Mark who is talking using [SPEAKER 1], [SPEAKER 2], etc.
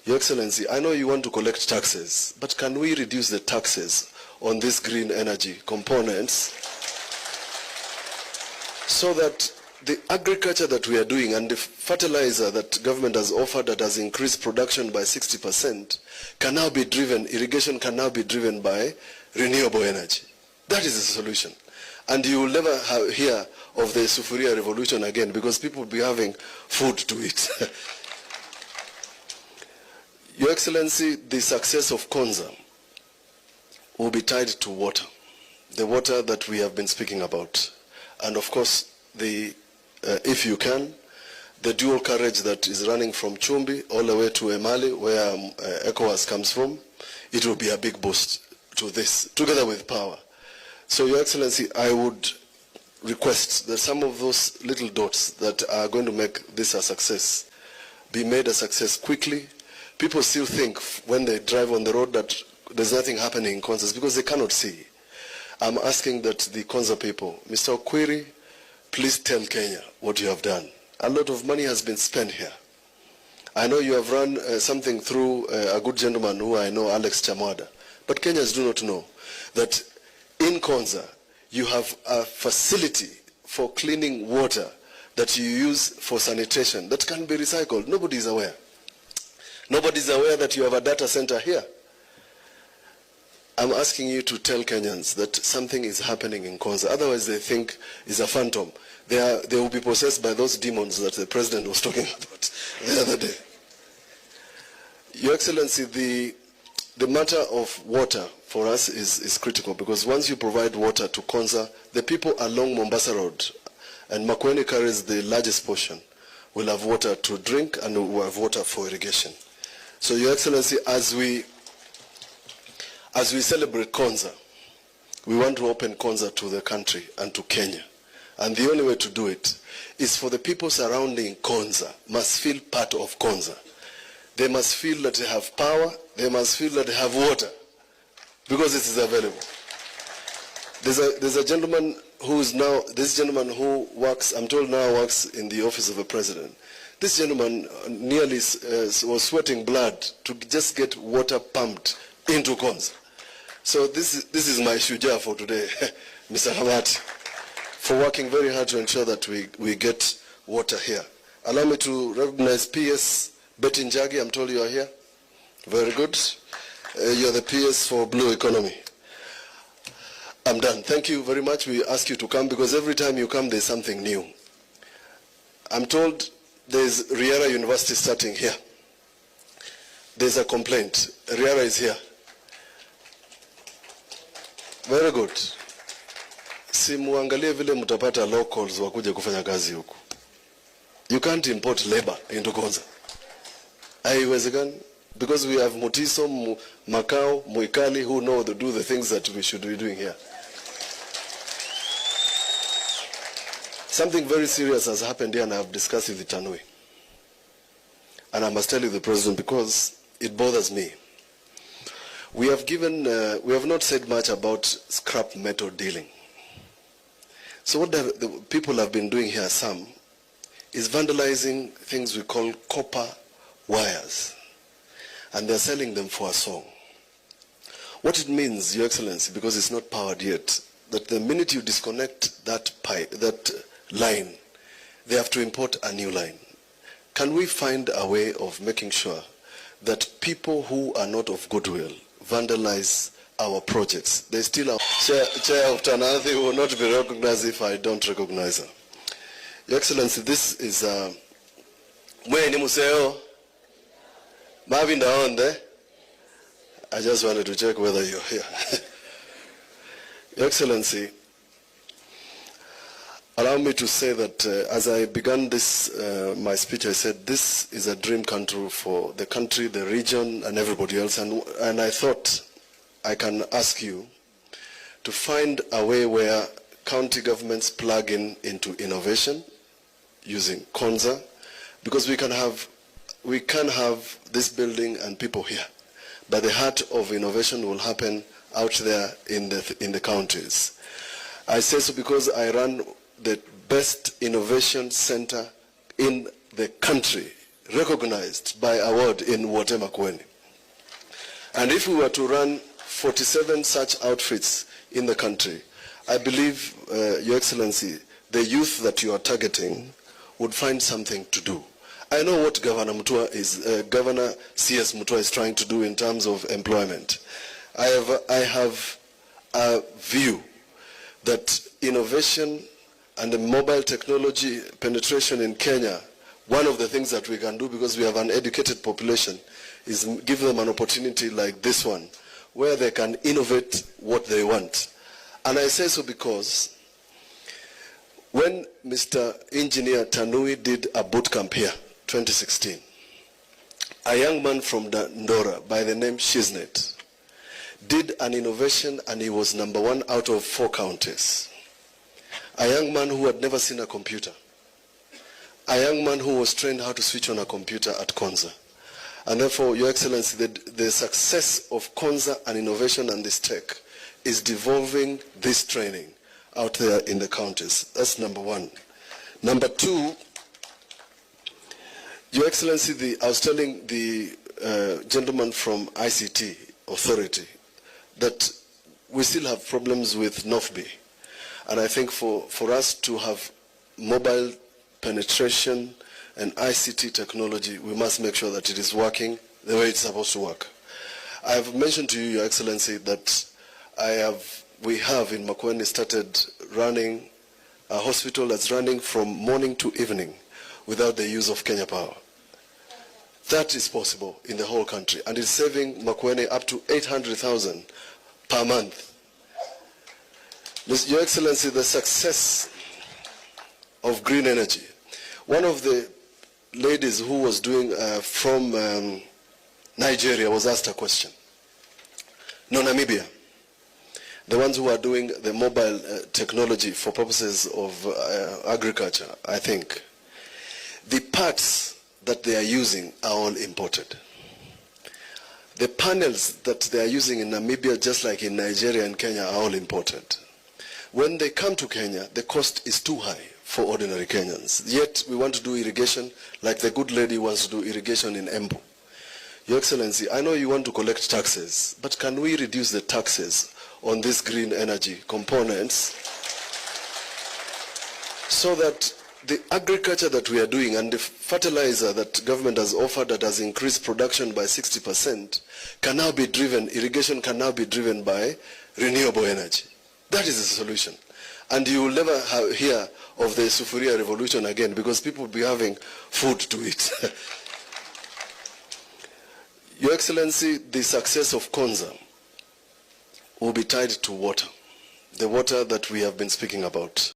[SPEAKER 1] Your Excellency, I know you want to collect taxes, but can we reduce the taxes on these green energy components so that the agriculture that we are doing and the fertilizer that government has offered that has increased production by 60% can now be driven, irrigation can now be driven by renewable energy? That is the solution. And you will never hear of the sufuria revolution again, because people will be having food to eat. Your Excellency, the success of Konza will be tied to water, the water that we have been speaking about. And of course, if you can, the dual carriage that is running from Chumbi all the way to Emali, where ECOWAS comes from, it will be a big boost to this, together with power. So, Your Excellency, I would request that some of those little dots that are going to make this a success be made a success quickly. People still think when they drive on the road that there's nothing happening in Konza because they cannot see. I'm asking that the Konza people, Mr. Okwiri, please tell Kenya what you have done. A lot of money has been spent here. I know you have run something through a good gentleman who I know, Alex Chamwada. But Kenyans do not know that in Konza, you have a facility for cleaning water that you use for sanitation that can be recycled. Nobody is aware. Nobody is aware that you have a data center here. I'm asking you to tell Kenyans that something is happening in Konza. Otherwise, they think it's a phantom. They will be possessed by those demons that the president was talking about the other day. Your Excellency, the matter of water for us is critical, because once you provide water to Konza, the people along Mombasa Road, and Makueni carries the largest portion, will have water to drink and will have water for irrigation. So, Your Excellency, as we celebrate Konza, we want to open Konza to the country and to Kenya. And the only way to do it is for the people surrounding Konza must feel part of Konza. They must feel that they have power, they must feel that they have water, because it is available. There's a gentleman who is now, this gentleman who works, I'm told now works in the office of the president. This gentleman nearly was sweating blood to just get water pumped into Konza. So this is my shuja for today, Mr. Hamati, for working very hard to ensure that we get water here. Allow me to recognize PS Betty Njagi. I'm told you are here. Very good. You're the PS for Blue Economy. I'm done. Thank you very much. We ask you to come because every time you come, there's something new. I'm told there's RailaA University starting here. There's a complaint. RailaA is here. Very good. Simuangalie vile mutapata locals wakuje kufanya kazi huku. You can't import labor into Konza. Haiwezekani. Because we have Mutiso, Makao, Muikali who know to do the things that we should be doing here. Something very serious has happened here and I have discussed with the Tanui. And I must tell you the President because it bothers me. We have not said much about scrap metal dealing. So what the people have been doing here, some, is vandalizing things we call copper wires. And they're selling them for a song. What it means, Your Excellency, because it's not powered yet, that the minute you disconnect that line, they have to import a new line. Can we find a way of making sure that people who are not of goodwill vandalize our projects? They still are. Chair of Tanathi will not be recognized if I don't recognize her. Your Excellency, this is Mweni Museo. Marvin down there. I just wanted to check whether you're here. Your Excellency, allow me to say that as I began this, my speech, I said this is a dream come true for the country, the region, and everybody else. And I thought I can ask you to find a way where county governments plug into innovation using Konza, because we can have this building and people here, but the heart of innovation will happen out there in the counties. I say so because I run the best innovation center in the country recognized by award in Makueni. And if we were to run 47 such outfits in the country, I believe, Your Excellency, the youth that you are targeting would find something to do. I know what Governor CS Mutua is trying to do in terms of employment. I have a view that innovation and the mobile technology penetration in Kenya, one of the things that we can do, because we have an educated population, is give them an opportunity like this one, where they can innovate what they want. And I say so because when Mr. Engineer Tanui did a boot camp here, 2016, a young man from Ndora by the name Shiznet did an innovation, and he was #1 out of 4 counties. A young man who had never seen a computer. A young man who was trained how to switch on a computer at Konza. And therefore, Your Excellency, the success of Konza and innovation and this tech is devolving this training out there in the counties. That's #1. #2, Your Excellency, I was telling the gentleman from ICT Authority that we still have problems with NOFB. And I think for us to have mobile penetration and ICT technology, we must make sure that it is working the way it's supposed to work. I have mentioned to you, Your Excellency, that we have in Makueni started running a hospital that's running from morning to evening without the use of Kenya Power. That is possible in the whole country, and it's saving Makueni up to 800,000 per month. Your Excellency, the success of green energy. One of the ladies who was doing from Nigeria was asked a question. No, Namibia. The ones who are doing the mobile technology for purposes of agriculture, I think, the parts that they are using are all imported. The panels that they are using in Namibia, just like in Nigeria and Kenya, are all imported. When they come to Kenya, the cost is too high for ordinary Kenyans. Yet we want to do irrigation like the good lady wants to do irrigation in Embu. Your Excellency, I know you want to collect taxes, but can we reduce the taxes on these green energy components so that the agriculture that we are doing and the fertilizer that government has offered that has increased production by 60% can now be driven, irrigation can now be driven by renewable energy. That is the solution. And you will never hear of the Sufuria revolution again, because people will be having food to eat. Your Excellency, the success of Konza will be tied to water, the water that we have been speaking about.